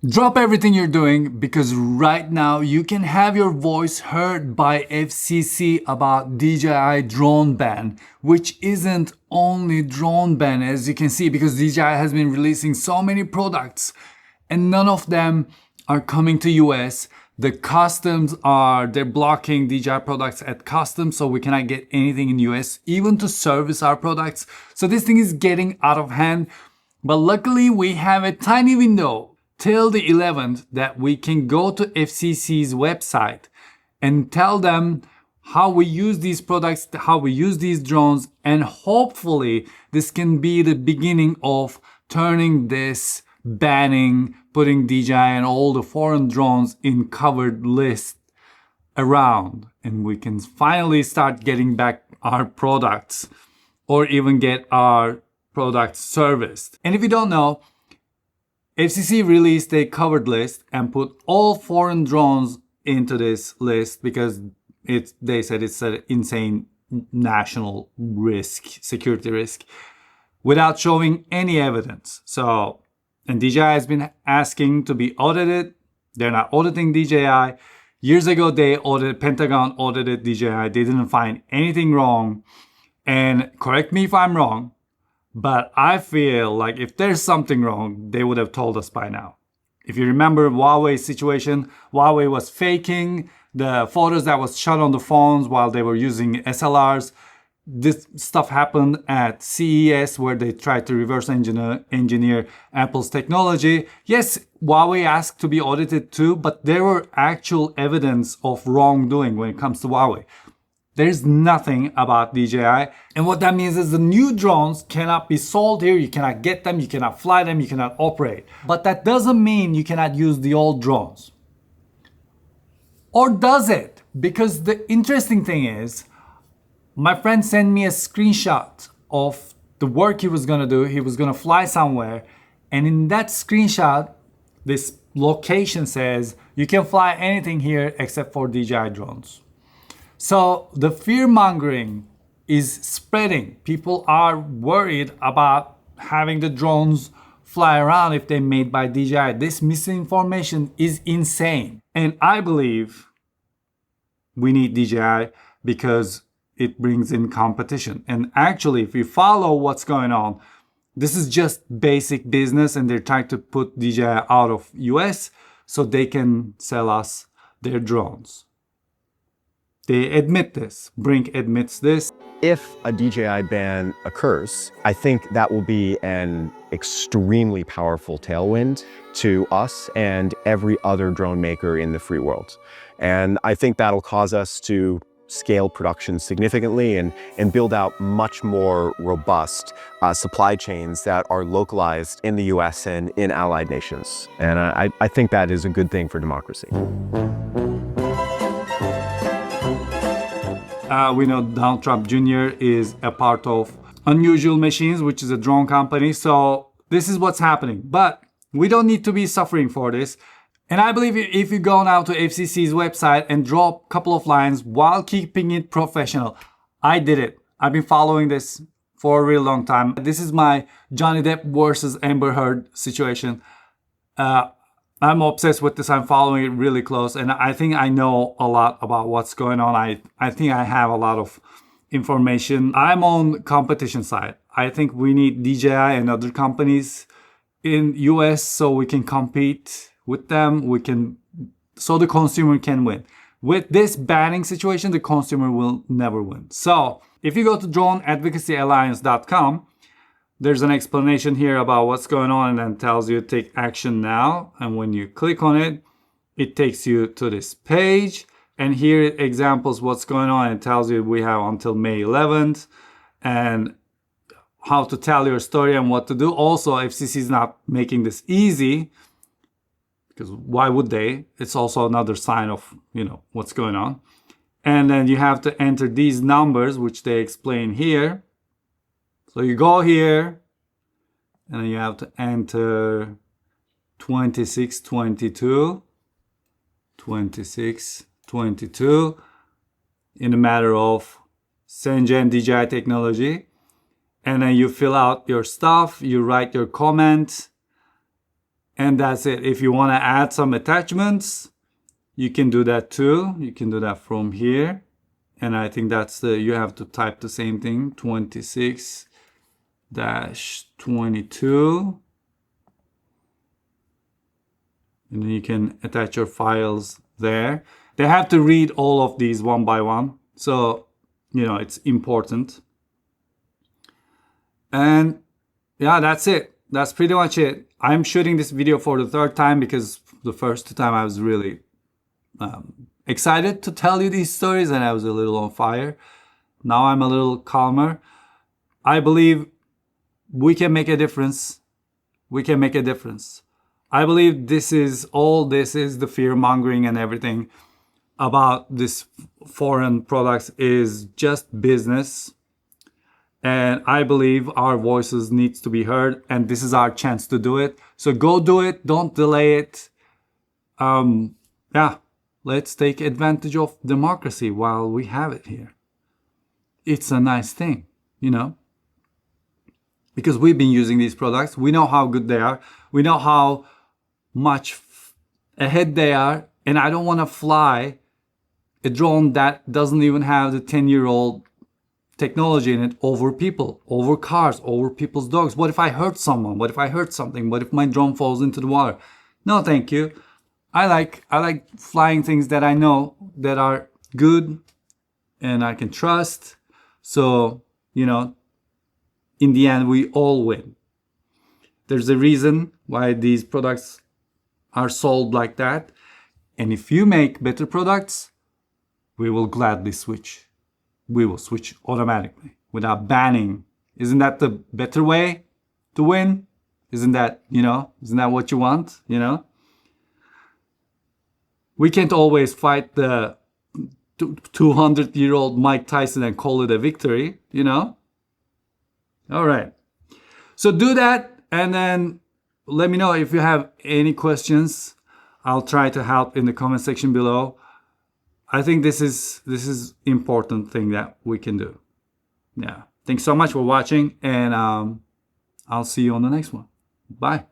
Drop everything you're doing because right now you can have your voice heard by FCC about DJI drone ban, which isn't only drone ban as you can see because DJI has been releasing so many products and none of them are coming to US. The customs they're blocking DJI products at customs so we cannot get anything in US even to service our products. So this thing is getting out of hand. But luckily we have a tiny window till the 11th that we can go to FCC's website and tell them how we use these products, how we use these drones, and hopefully this can be the beginning of turning this banning, putting DJI and all the foreign drones in covered list around, and we can finally start getting back our products or even get our products serviced. And if you don't know, FCC released a covered list and put all foreign drones into this list because they said it's an insane national risk, security risk, without showing any evidence. So, and DJI has been asking to be audited. They're not auditing DJI. Years ago, Pentagon audited DJI. They didn't find anything wrong. And correct me if I'm wrong, but I feel like if there's something wrong, they would have told us by now. If you remember Huawei's situation, Huawei was faking the photos that was shot on the phones while they were using SLRs. This stuff happened at CES where they tried to reverse engineer Apple's technology. Yes, Huawei asked to be audited too, but there were actual evidence of wrongdoing when it comes to Huawei. There's nothing about DJI. And what that means is the new drones cannot be sold here. You cannot get them, you cannot fly them, you cannot operate. But that doesn't mean you cannot use the old drones. Or does it? Because the interesting thing is, my friend sent me a screenshot of the work he was gonna do. He was gonna fly somewhere. And in that screenshot, this location says, you can fly anything here except for DJI drones. So the fear mongering is spreading. People are worried about having the drones fly around if they're made by DJI. This misinformation is insane. And I believe we need DJI because it brings in competition. And actually, if you follow what's going on, this is just basic business and they're trying to put DJI out of US so they can sell us their drones. They admit this. Brink admits this. If a DJI ban occurs, I think that will be an extremely powerful tailwind to us and every other drone maker in the free world. And I think that'll cause us to scale production significantly and build out much more robust supply chains that are localized in the US and in allied nations. And I think that is a good thing for democracy. We know Donald Trump Jr. is a part of Unusual Machines, which is a drone company. So this is what's happening. But we don't need to be suffering for this. And I believe if you go now to FCC's website and drop a couple of lines while keeping it professional, I did it. I've been following this for a real long time. This is my Johnny Depp versus Amber Heard situation. I'm obsessed with this. I'm following it really close. And I think I know a lot about what's going on. I think I have a lot of information. I'm on competition side. I think we need DJI and other companies in US so we can compete with them. So the consumer can win. With this banning situation, the consumer will never win. So if you go to droneadvocacyalliance.com, there's an explanation here about what's going on and then tells you take action now. And when you click on it, it takes you to this page. And here it examples what's going on and tells you we have until May 11th and how to tell your story and what to do. Also, FCC is not making this easy because why would they? It's also another sign of, what's going on. And then you have to enter these numbers, which they explain here. So you go here and then you have to enter 2622 in a matter of Shenzhen DJI technology. And then you fill out your stuff, you write your comment, And that's it. If you want to add some attachments, you can do that too. You can do that from here. And I think that's you have to type the same thing, 26-22. And then you can attach your files there. They have to read all of these one by one. So, it's important. And yeah, that's it. That's pretty much it. I'm shooting this video for the third time because the first time I was really excited to tell you these stories and I was a little on fire. Now I'm a little calmer. I believe we can make a difference. We can make a difference. I believe this is the fear mongering and everything about this foreign products is just business. And I believe our voices needs to be heard and this is our chance to do it. So go do it. Don't delay it. Yeah. Let's take advantage of democracy while we have it here. It's a nice thing, because we've been using these products. We know how good they are. We know how much ahead they are. And I don't want to fly a drone that doesn't even have the 10-year-old technology in it over people, over cars, over people's dogs. What if I hurt someone? What if I hurt something? What if my drone falls into the water? No, thank you. I like flying things that I know that are good and I can trust. So, in the end, we all win. There's a reason why these products are sold like that. And if you make better products, we will gladly switch. We will switch automatically without banning. Isn't that the better way to win? Isn't that what you want, We can't always fight the 200-year-old Mike Tyson and call it a victory, All right. So do that and then let me know if you have any questions. I'll try to help in the comment section below. I think this is important thing that we can do. Yeah. Thanks so much for watching and I'll see you on the next one. Bye.